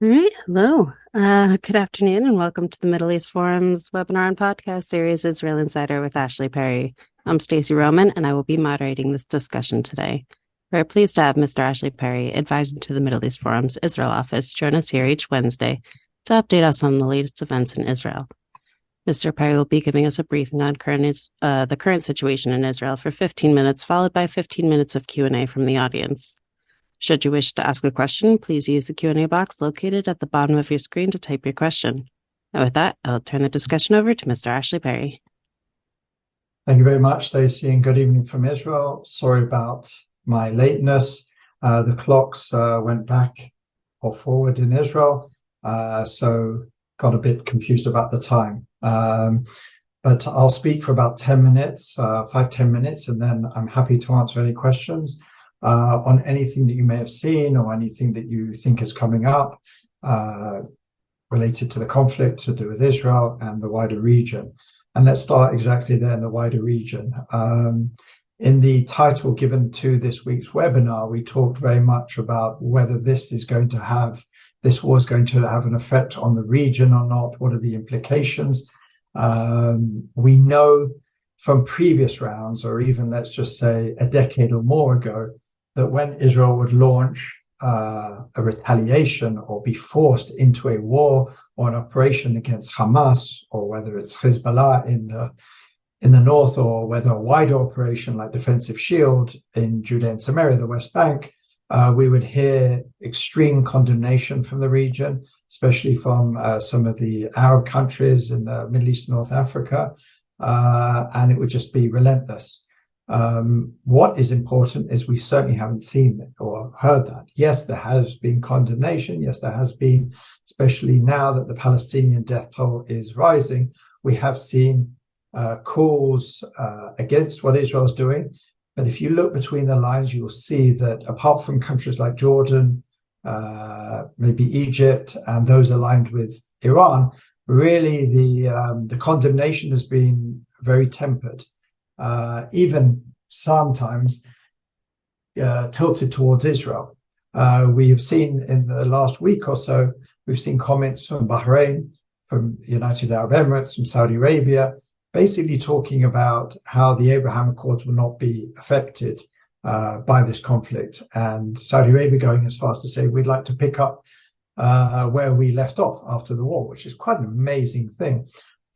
All right. Hello. Good afternoon, and welcome to the Middle East Forum's webinar and podcast series, Israel Insider with Ashley Perry. I'm Stacey Roman, and I will be moderating this discussion today. We're pleased to have Mr. Ashley Perry, advisor to the Middle East Forum's Israel office, join us here each Wednesday to update us on the latest events in Israel. Mr. Perry will be giving us a briefing on the current situation in Israel for 15 minutes, followed by 15 minutes of Q&A from the audience. Should you wish to ask a question, please use the Q&A box located at the bottom of your screen to type your question. And with that, I'll turn the discussion over to Mr. Ashley Perry. Thank you very much, Stacey, and good evening from Israel. Sorry about my lateness. The clocks went back or forward in Israel, so got a bit confused about the time. But I'll speak for about 10 minutes, 5-10 minutes, and then I'm happy to answer any questions on anything that you may have seen or anything that you think is coming up related to the conflict to do with Israel and the wider region. And let's start exactly there in the wider region. In the title given to this week's webinar, we talked very much about whether this war is going to have an effect on the region or not. What are the implications? We know from previous rounds, or even let's just say a decade or more ago, that when Israel would launch a retaliation or be forced into a war or an operation against Hamas, or whether it's Hezbollah in the north, or whether a wider operation like Defensive Shield in Judea and Samaria, the West Bank, we would hear extreme condemnation from the region, especially from some of the Arab countries in the Middle East and North Africa, and it would just be relentless. What is important is we certainly haven't seen it or heard that. Yes, there has been condemnation. Yes, there has been, especially now that the Palestinian death toll is rising, we have seen calls against what Israel is doing. But if you look between the lines, you will see that apart from countries like Jordan, maybe Egypt, and those aligned with Iran, really the condemnation has been very tempered. Even sometimes tilted towards Israel. We have seen in the last week or so, we've seen comments from Bahrain, from United Arab Emirates, from Saudi Arabia, basically talking about how the Abraham Accords will not be affected by this conflict. And Saudi Arabia going as far as to say, we'd like to pick up where we left off after the war, which is quite an amazing thing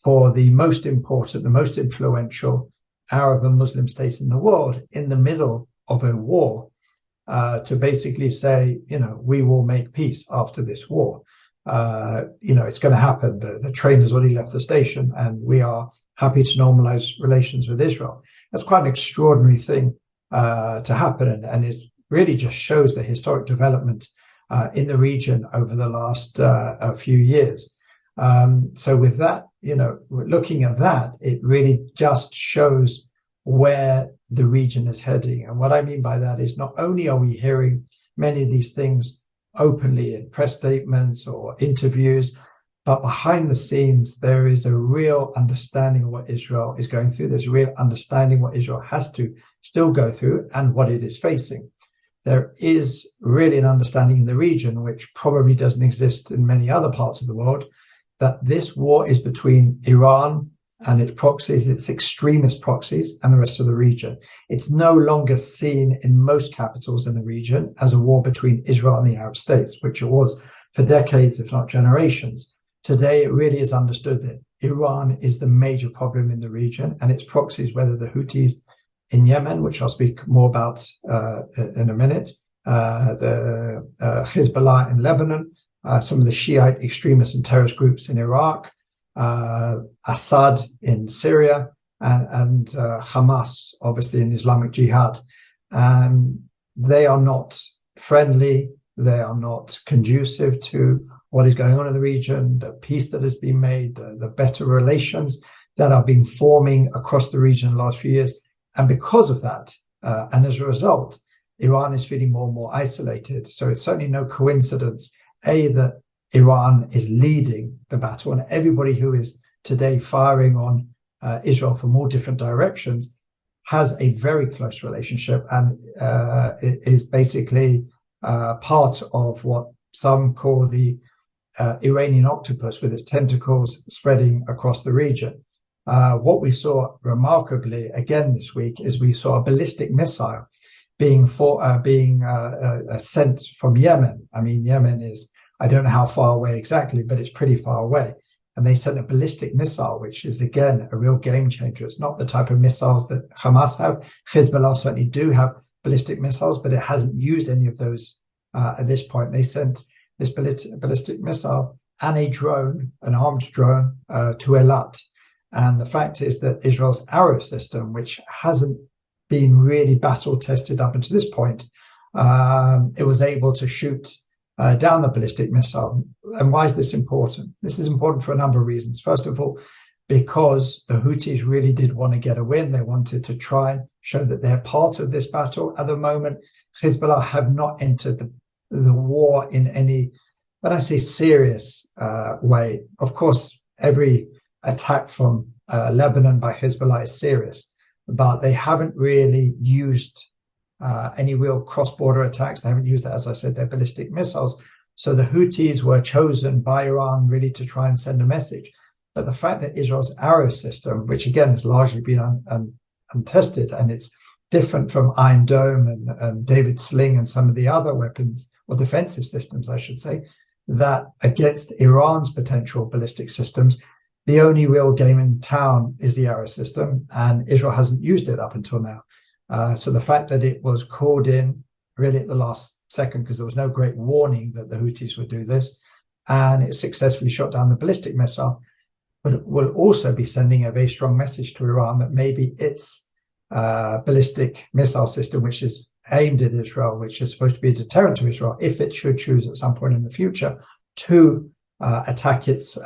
for the most important, the most influential Arab and Muslim states in the world in the middle of a war to basically say, we will make peace after this war. It's going to happen. The train has already left the station and we are happy to normalize relations with Israel. That's quite an extraordinary thing to happen. And it really just shows the historic development in the region over the last few years. So with that, looking at that, it really just shows where the region is heading. And what I mean by that is not only are we hearing many of these things openly in press statements or interviews, but behind the scenes, there is a real understanding of what Israel is going through. There's a real understanding what Israel has to still go through and what it is facing. There is really an understanding in the region, which probably doesn't exist in many other parts of the world, that this war is between Iran and its proxies, its extremist proxies, and the rest of the region. It's no longer seen in most capitals in the region as a war between Israel and the Arab states, which it was for decades, if not generations. Today, it really is understood that Iran is the major problem in the region, and its proxies, whether the Houthis in Yemen, which I'll speak more about in a minute, the Hezbollah in Lebanon, some of the Shiite extremists and terrorist groups in Iraq, Assad in Syria, and Hamas, obviously in Islamic Jihad. And they are not friendly. They are not conducive to what is going on in the region, the peace that has been made, the better relations that have been forming across the region in the last few years. And because of that, and as a result, Iran is feeling more and more isolated. So it's certainly no coincidence, that Iran is leading the battle, and everybody who is today firing on Israel from all different directions has a very close relationship and is basically part of what some call the Iranian octopus with its tentacles spreading across the region. What we saw remarkably again this week is we saw a ballistic missile being sent from Yemen. I mean, Yemen is, I don't know how far away exactly, but it's pretty far away. And they sent a ballistic missile, which is, again, a real game changer. It's not the type of missiles that Hamas have. Hezbollah certainly do have ballistic missiles, but it hasn't used any of those at this point. They sent this ballistic missile and a drone, an armed drone, to Eilat. And the fact is that Israel's Arrow system, which hasn't been really battle tested up until this point, it was able to shoot down the ballistic missile. And why is this important? This is important for a number of reasons. First of all, because the Houthis really did want to get a win. They wanted to try and show that they're part of this battle. At the moment, Hezbollah have not entered the war in any, when I say serious way. Of course, every attack from Lebanon by Hezbollah is serious, but they haven't really used any real cross-border attacks. They haven't used, as I said, their ballistic missiles. So the Houthis were chosen by Iran really to try and send a message. But the fact that Israel's Arrow system, which again has largely been untested, and it's different from Iron Dome and David Sling and some of the other weapons or defensive systems, I should say, that against Iran's potential ballistic systems, the only real game in town is the Arrow system, and Israel hasn't used it up until now. So the fact that it was called in really at the last second, because there was no great warning that the Houthis would do this, and it successfully shot down the ballistic missile, but it will also be sending a very strong message to Iran that maybe its ballistic missile system, which is aimed at Israel, which is supposed to be a deterrent to Israel, if it should choose at some point in the future to attack its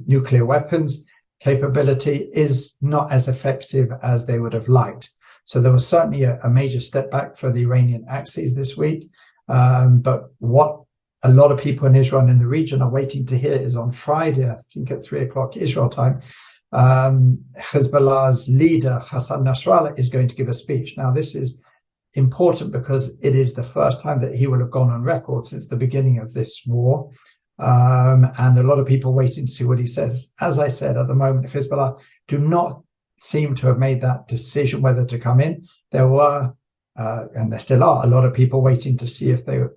nuclear weapons capability, is not as effective as they would have liked. So there was certainly a major step back for the Iranian axis this week. But what a lot of people in Israel and in the region are waiting to hear is on Friday, I think at 3:00 Israel time, Hezbollah's leader, Hassan Nasrallah, is going to give a speech. Now, this is important because it is the first time that he will have gone on record since the beginning of this war. And a lot of people waiting to see what he says. As I said, at the moment, Hezbollah do not seem to have made that decision whether to come in. There were, and there still are, a lot of people waiting to see if they were,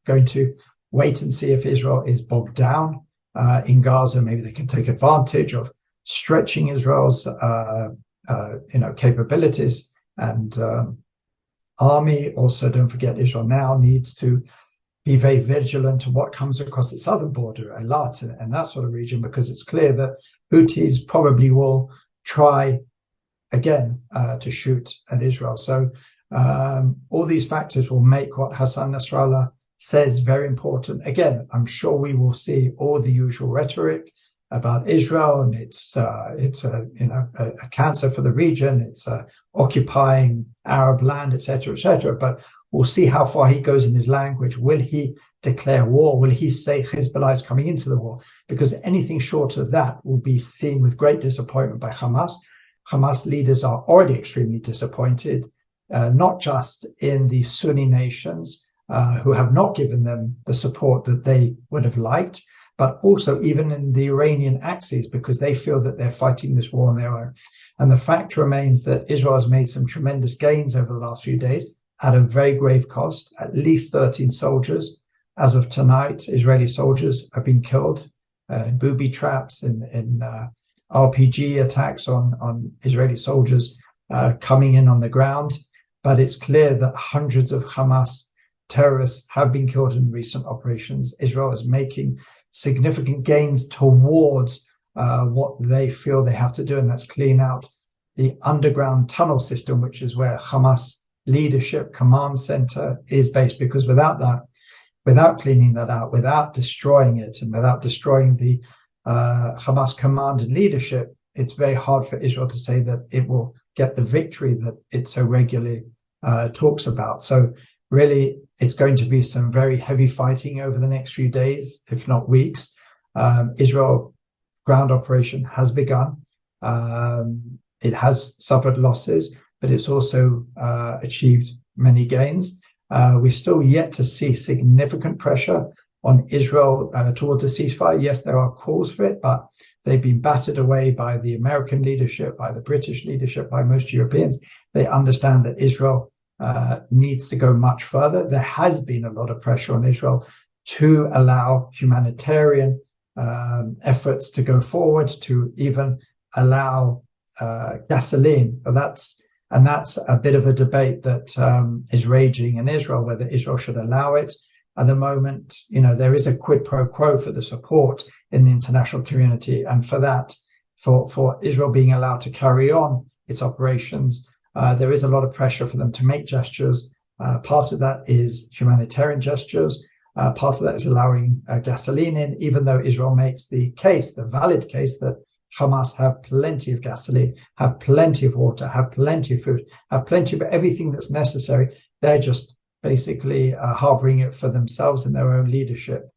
going to wait and see if Israel is bogged down in Gaza. Maybe they can take advantage of stretching Israel's, capabilities and army. Also, don't forget, Israel now needs to be very vigilant to what comes across its southern border, Eilat and that sort of region, because it's clear that Houthis probably will try again to shoot at Israel. So all these factors will make what Hassan Nasrallah says very important. Again, I'm sure we will see all the usual rhetoric about Israel, and it's a cancer for the region. It's occupying Arab land, etc., etc. But we'll see how far he goes in his language. Will he declare war? Will he say Hezbollah is coming into the war? Because anything short of that will be seen with great disappointment by Hamas. Hamas leaders are already extremely disappointed, not just in the Sunni nations who have not given them the support that they would have liked, but also even in the Iranian axis, because they feel that they're fighting this war on their own. And the fact remains that Israel has made some tremendous gains over the last few days at a very grave cost. At least 13 soldiers, as of tonight, Israeli soldiers have been killed in booby traps, in RPG attacks on Israeli soldiers coming in on the ground. But it's clear that hundreds of Hamas terrorists have been killed in recent operations. Israel is making significant gains towards what they feel they have to do, and that's clean out the underground tunnel system, which is where Hamas leadership command center is based. Because without that, without cleaning that out, without destroying it, and without destroying the Hamas command and leadership, it's very hard for Israel to say that it will get the victory that it so regularly talks about. So really, it's going to be some very heavy fighting over the next few days, if not weeks. Israel ground operation has begun. It has suffered losses, but it's also achieved many gains. We're still yet to see significant pressure on Israel towards a ceasefire. Yes, there are calls for it, but they've been battered away by the American leadership, by the British leadership, by most Europeans. They understand that Israel needs to go much further. There has been a lot of pressure on Israel to allow humanitarian efforts to go forward, to even allow gasoline. That's a bit of a debate that is raging in Israel, whether Israel should allow it. At the moment, there is a quid pro quo for the support in the international community, and for that, for Israel being allowed to carry on its operations, there is a lot of pressure for them to make gestures. Part of that is humanitarian gestures. Part of that is allowing gasoline in, even though Israel makes the valid case, that Hamas have plenty of gasoline, have plenty of water, have plenty of food, have plenty of everything that's necessary. They're just basically harboring it for themselves and their own leadership.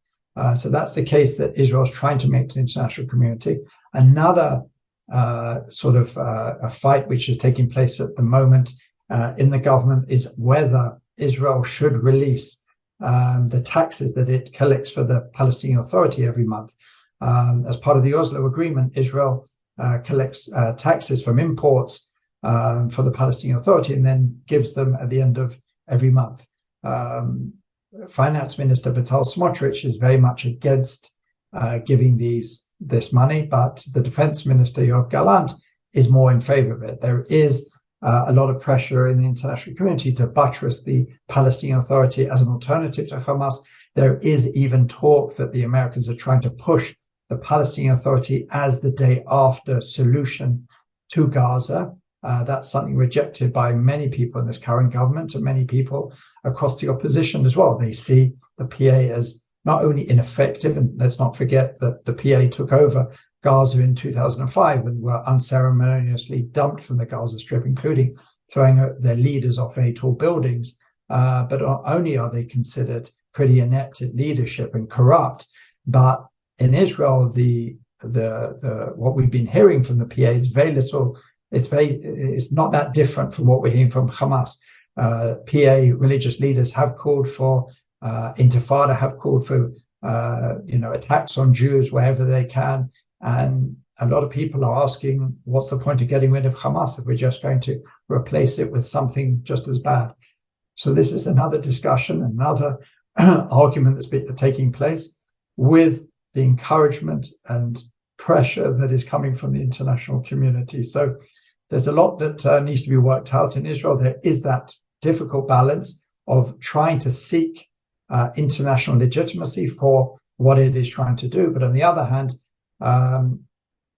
So that's the case that Israel's trying to make to the international community. Another a fight which is taking place at the moment in the government is whether Israel should release the taxes that it collects for the Palestinian Authority every month. As part of the Oslo Agreement, Israel collects taxes from imports for the Palestinian Authority and then gives them at the end of every month. Finance Minister Betzalel Smotrich is very much against giving this money, but the Defense Minister Yoav Gallant is more in favor of it. There is a lot of pressure in the international community to buttress the Palestinian Authority as an alternative to Hamas. There is even talk that the Americans are trying to push the Palestinian Authority as the day after solution to Gaza. That's something rejected by many people in this current government and many people across the opposition as well. They see the PA as not only ineffective, and let's not forget that the PA took over Gaza in 2005 and were unceremoniously dumped from the Gaza Strip, including throwing their leaders off very tall buildings. But not only are they considered pretty inept at leadership and corrupt, but in Israel, the what we've been hearing from the PA is very little. It's not that different from what we're hearing from Hamas. PA religious leaders have called for intifada, have called for attacks on Jews wherever they can, and a lot of people are asking, what's the point of getting rid of Hamas if we're just going to replace it with something just as bad? So this is another discussion, another argument that's been taking place with the encouragement and pressure that is coming from the international community. So there's a lot that needs to be worked out in Israel. There is that difficult balance of trying to seek international legitimacy for what it is trying to do. But on the other hand,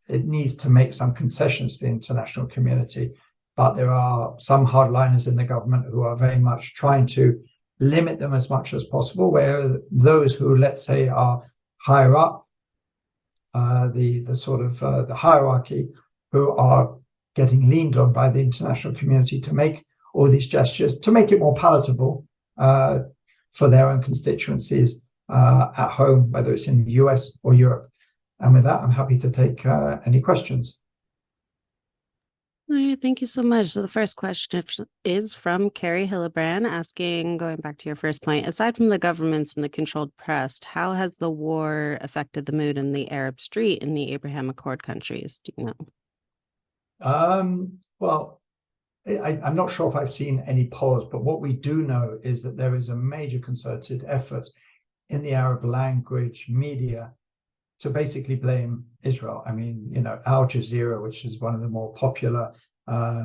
it needs to make some concessions to the international community. But there are some hardliners in the government who are very much trying to limit them as much as possible, where those who, let's say, are higher up the hierarchy, who are getting leaned on by the international community to make all these gestures, to make it more palatable for their own constituencies at home, whether it's in the US or Europe. And with that, I'm happy to take any questions. Thank you so much. So the first question is from Carrie Hillebrand asking, going back to your first point, aside from the governments and the controlled press, how has the war affected the mood in the Arab street in the Abraham Accord countries? Do you know? Well, I'm not sure if I've seen any polls, but what we do know is that there is a major concerted effort in the Arab language media to basically blame Israel. I mean, Al Jazeera, which is one of the more popular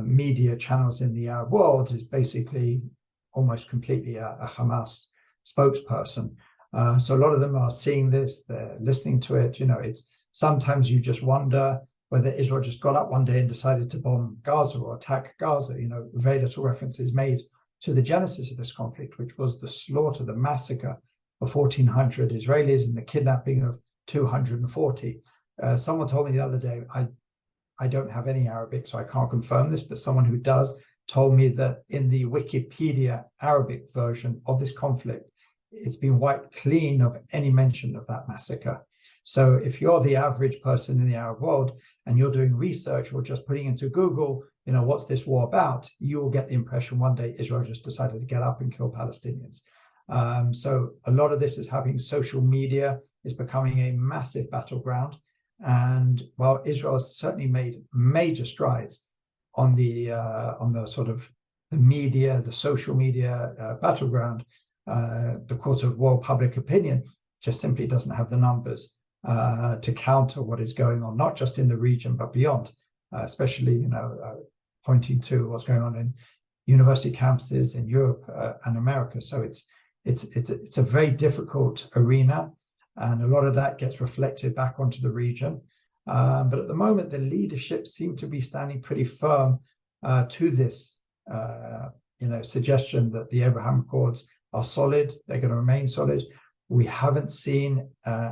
media channels in the Arab world, is basically almost completely a Hamas spokesperson. So a lot of them are seeing this, they're listening to it. It's sometimes you just wonder whether Israel just got up one day and decided to bomb Gaza or attack Gaza. Very little reference is made to the genesis of this conflict, which was the slaughter, the massacre of 1,400 Israelis and the kidnapping of 240. Someone told me the other day, I don't have any Arabic, so I can't confirm this, but someone who does told me that in the Wikipedia Arabic version of this conflict, it's been wiped clean of any mention of that massacre. So if you're the average person in the Arab world and you're doing research or just putting into Google, what's this war about, you will get the impression one day Israel just decided to get up and kill Palestinians. So a lot of this is happening. Social media is becoming a massive battleground. And while Israel has certainly made major strides on the sort of the media, the social media battleground, the court of world public opinion just simply doesn't have the numbers to counter what is going on, not just in the region but beyond, especially pointing to what's going on in university campuses in Europe and America. So it's a very difficult arena, and a lot of that gets reflected back onto the region. But at the moment, the leadership seem to be standing pretty firm to this suggestion that the Abraham Accords are solid. They're going to remain solid. We haven't seen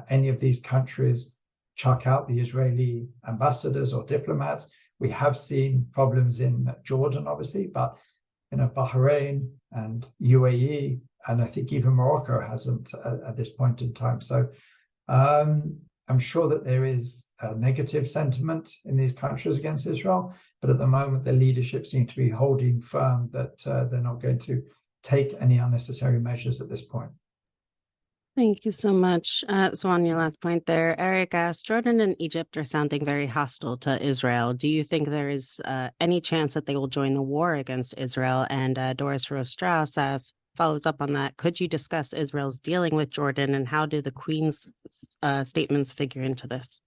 any of these countries chuck out the Israeli ambassadors or diplomats. We have seen problems in Jordan, obviously, but Bahrain and UAE, and I think even Morocco hasn't at this point in time. So I'm sure that there is a negative sentiment in these countries against Israel, but at the moment, the leadership seems to be holding firm that they're not going to take any unnecessary measures at this point. Thank you so much. So on your last point there, Eric asked, Jordan and Egypt are sounding very hostile to Israel. Do you think there is any chance that they will join the war against Israel? And Doris Rose Strauss follows up on that. Could you discuss Israel's dealing with Jordan, and how do the Queen's statements figure into this?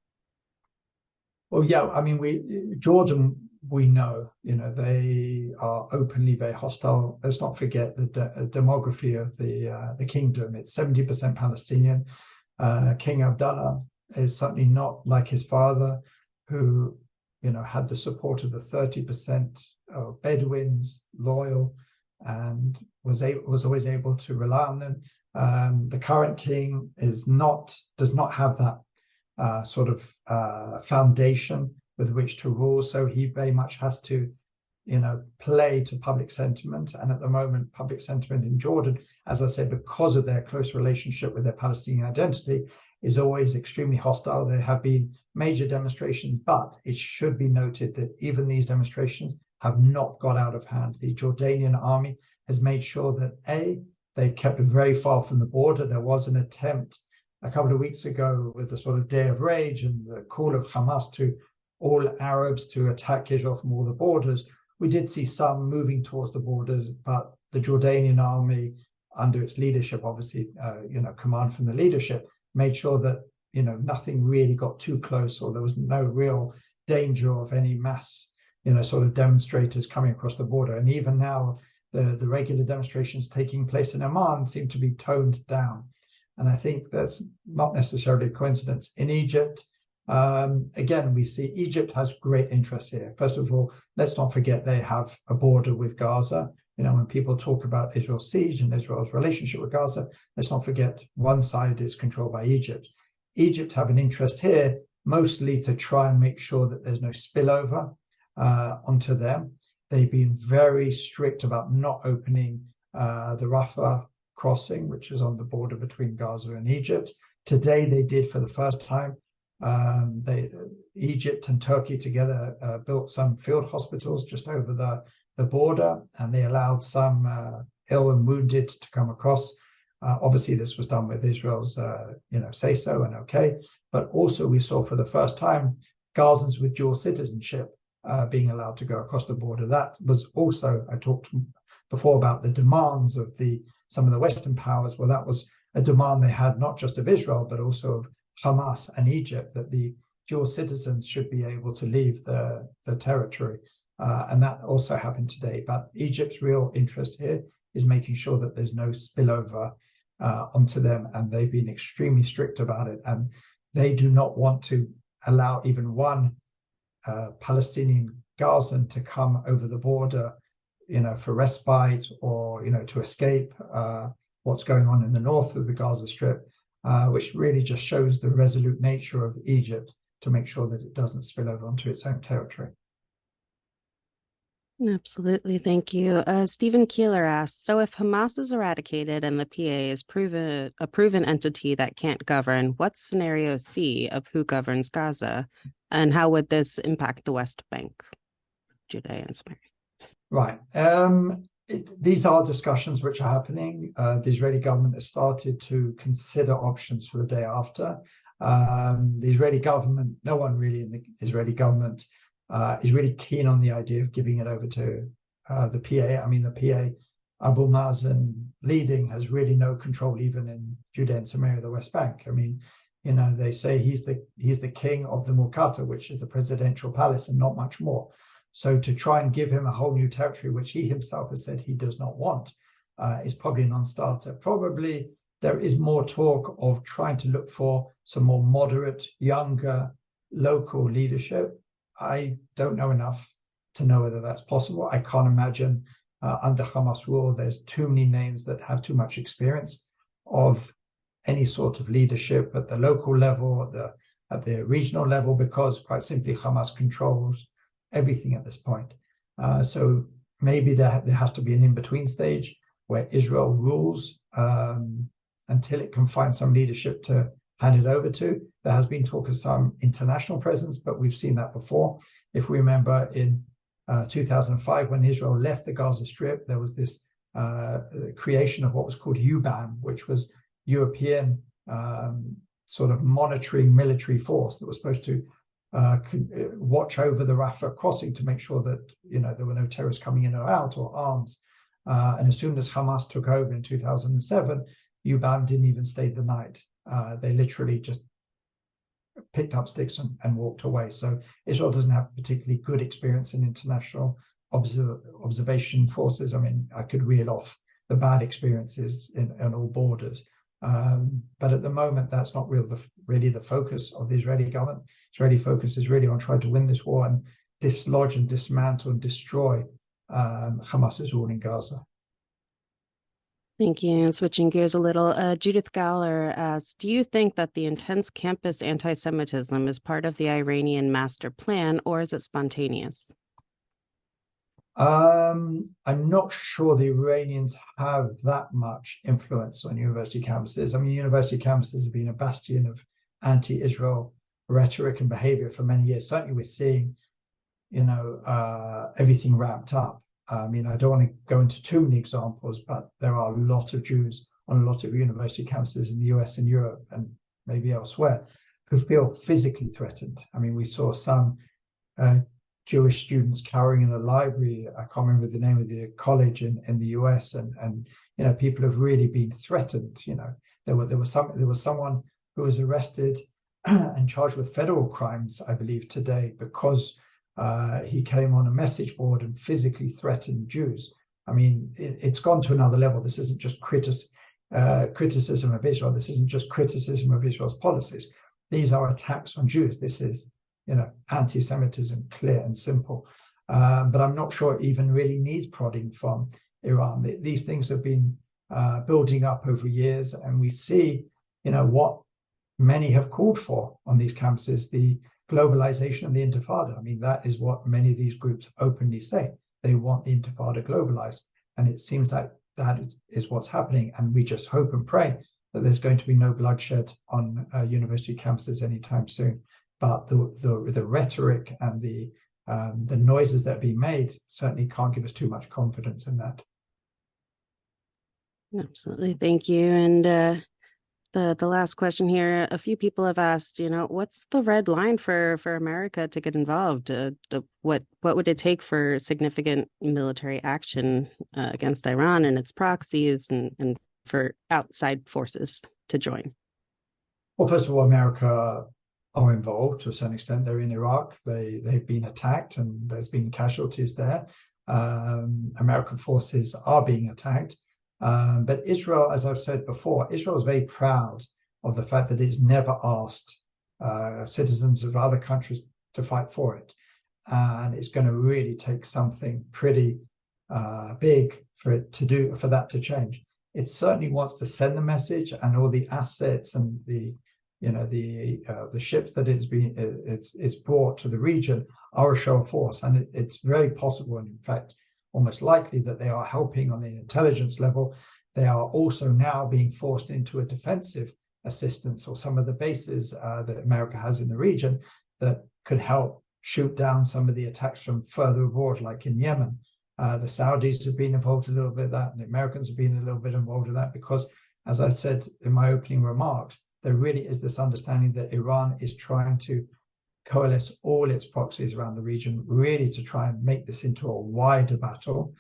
Well, yeah, I mean, Jordan, we know, they are openly very hostile. Let's not forget the demography of the kingdom. It's 70% Palestinian. King Abdullah is certainly not like his father, who, had the support of the 30% of Bedouins, loyal, and was always able to rely on them. The current king does not have that sort of foundation with which to rule. So he very much has to, play to public sentiment. And at the moment, public sentiment in Jordan, as I said, because of their close relationship with their Palestinian identity, is always extremely hostile. There have been major demonstrations, but it should be noted that even these demonstrations have not got out of hand. The Jordanian army has made sure that they've kept very far from the border. There was an attempt a couple of weeks ago with the sort of day of rage and the call of Hamas to all Arabs to attack Israel from all the borders. We did see some moving towards the borders, but the Jordanian army, under its leadership, obviously, command from the leadership, made sure that, nothing really got too close, or there was no real danger of any mass, sort of demonstrators coming across the border. And even now, the regular demonstrations taking place in Amman seem to be toned down. And I think that's not necessarily a coincidence. In Egypt, again, we see Egypt has great interest here. First of all, let's not forget they have a border with Gaza. When people talk about Israel's siege and Israel's relationship with Gaza, let's not forget one side is controlled by Egypt. Egypt have an interest here, mostly to try and make sure that there's no spillover onto them. They've been very strict about not opening the Rafah crossing, which is on the border between Gaza and Egypt. Today, they did for the first time. Egypt and Turkey together built some field hospitals just over the border, and they allowed some ill and wounded to come across. Obviously, this was done with Israel's, say so and okay. But also, we saw for the first time Gazans with dual citizenship being allowed to go across the border. That was also, I talked before about the demands of some of the Western powers. Well, that was a demand they had not just of Israel, but also of Hamas and Egypt, that the dual citizens should be able to leave the territory. And that also happened today. But Egypt's real interest here is making sure that there's no spillover onto them. And they've been extremely strict about it. And they do not want to allow even one Palestinian Gazan to come over the border, for respite or, to escape what's going on in the north of the Gaza Strip, which really just shows the resolute nature of Egypt to make sure that it doesn't spill over onto its own territory. Absolutely. Thank you. Stephen Keeler asks, so if Hamas is eradicated and the PA is a proven entity that can't govern, what's scenario C of who governs Gaza? And how would this impact the West Bank, Judea and Samaria? Right. these are discussions which are happening. The Israeli government has started to consider options for the day after. The Israeli government, no one really in the Israeli government is really keen on the idea of giving it over to the PA. I mean, the PA, Abu Mazen leading, has really no control even in Judea and Samaria, the West Bank. I mean, they say he's the king of the Muqata, which is the presidential palace, and not much more. So to try and give him a whole new territory, which he himself has said he does not want, is probably a non-starter. Probably there is more talk of trying to look for some more moderate, younger, local leadership. I don't know enough to know whether that's possible. I can't imagine under Hamas rule, there's too many names that have too much experience of any sort of leadership at the local level, at the regional level, because quite simply Hamas controls everything at this point. So maybe there has to be an in-between stage where Israel rules until it can find some leadership to hand it over to. There has been talk of some international presence, but we've seen that before. If we remember in 2005, when Israel left the Gaza Strip, there was this creation of what was called UBAM, which was European sort of monitoring military force that was supposed to watch over the Rafah crossing to make sure that there were no terrorists coming in or out, or arms. And as soon as Hamas took over in 2007, UBAM didn't even stay the night. They literally just picked up sticks and walked away. So Israel doesn't have particularly good experience in international observation forces. I mean, I could reel off the bad experiences in all borders. But at the moment, that's not really the focus of the Israeli government. Israeli focus is really on trying to win this war and dislodge and dismantle and destroy Hamas's rule in Gaza. Thank you. And switching gears a little, Judith Galler asks, do you think that the intense campus anti-Semitism is part of the Iranian master plan, or is it spontaneous? I'm not sure the Iranians have that much influence on university campuses. I mean, university campuses have been a bastion of anti-Israel rhetoric and behavior for many years. Certainly we're seeing, everything ramped up. I mean, I don't want to go into too many examples, but there are a lot of Jews on a lot of university campuses in the US and Europe and maybe elsewhere who feel physically threatened. I mean, we saw some Jewish students cowering in a library. I can't remember the name of the college in the US, and people have really been threatened. There was someone who was arrested and charged with federal crimes, I believe, today because he came on a message board and physically threatened Jews. I mean, it's gone to another level. This isn't just criticism of Israel. This isn't just criticism of Israel's policies. These are attacks on Jews. This is anti-Semitism, clear and simple. But I'm not sure it even really needs prodding from Iran. These things have been building up over years, and we see, what many have called for on these campuses, the globalization of the Intifada. I mean, that is what many of these groups openly say. They want the Intifada globalized. And it seems like that is what's happening. And we just hope and pray that there's going to be no bloodshed on university campuses anytime soon. But the rhetoric and the noises that are being made certainly can't give us too much confidence in that. Absolutely. Thank you. And the last question here, a few people have asked, what's the red line for America to get involved? What would it take for significant military action against Iran and its proxies and for outside forces to join? Well, first of all, America are involved to a certain extent. They're in Iraq. They've been attacked and there's been casualties there. American forces are being attacked. But Israel, as I've said before, Israel is very proud of the fact that it's never asked citizens of other countries to fight for it. And it's going to really take something pretty big for that to change. It certainly wants to send the message, and all the assets and the ships that it's brought to the region are a show of force. And it's very possible, and in fact, almost likely, that they are helping on the intelligence level. They are also now being forced into a defensive assistance, or some of the bases that America has in the region that could help shoot down some of the attacks from further abroad, like in Yemen. The Saudis have been involved a little bit in that, and the Americans have been a little bit involved in that because, as I said in my opening remarks, there really is this understanding that Iran is trying to coalesce all its proxies around the region, really to try and make this into a wider battle.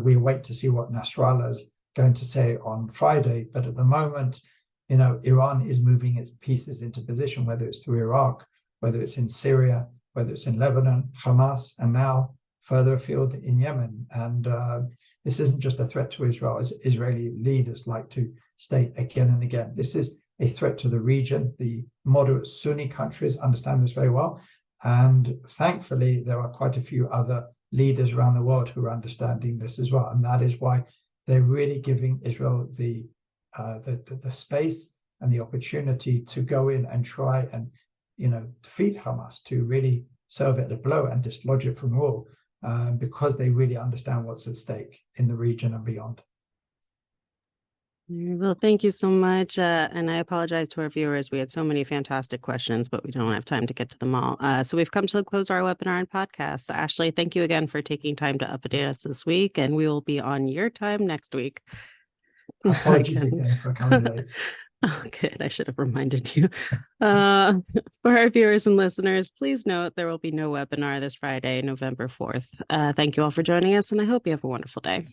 We wait to see what Nasrallah is going to say on Friday, but at the moment, Iran is moving its pieces into position, whether it's through Iraq, whether it's in Syria, whether it's in Lebanon, Hamas, and now further afield in Yemen. And this isn't just a threat to Israel, as Israeli leaders like to state again and again. This is a threat to the region. The moderate Sunni countries understand this very well. And thankfully, there are quite a few other leaders around the world who are understanding this as well. And that is why they're really giving Israel the space and the opportunity to go in and try and, defeat Hamas, to really serve it a blow and dislodge it from rule, because they really understand what's at stake in the region and beyond. Well, thank you so much. And I apologize to our viewers. We had so many fantastic questions, but we don't have time to get to them all. So we've come to the close of our webinar and podcast. Ashley, thank you again for taking time to update us this week, and we will be on your time next week. Apologies again for coming late. Oh, good. I should have reminded you. For our viewers and listeners, please note there will be no webinar this Friday, November 4th. Thank you all for joining us, and I hope you have a wonderful day.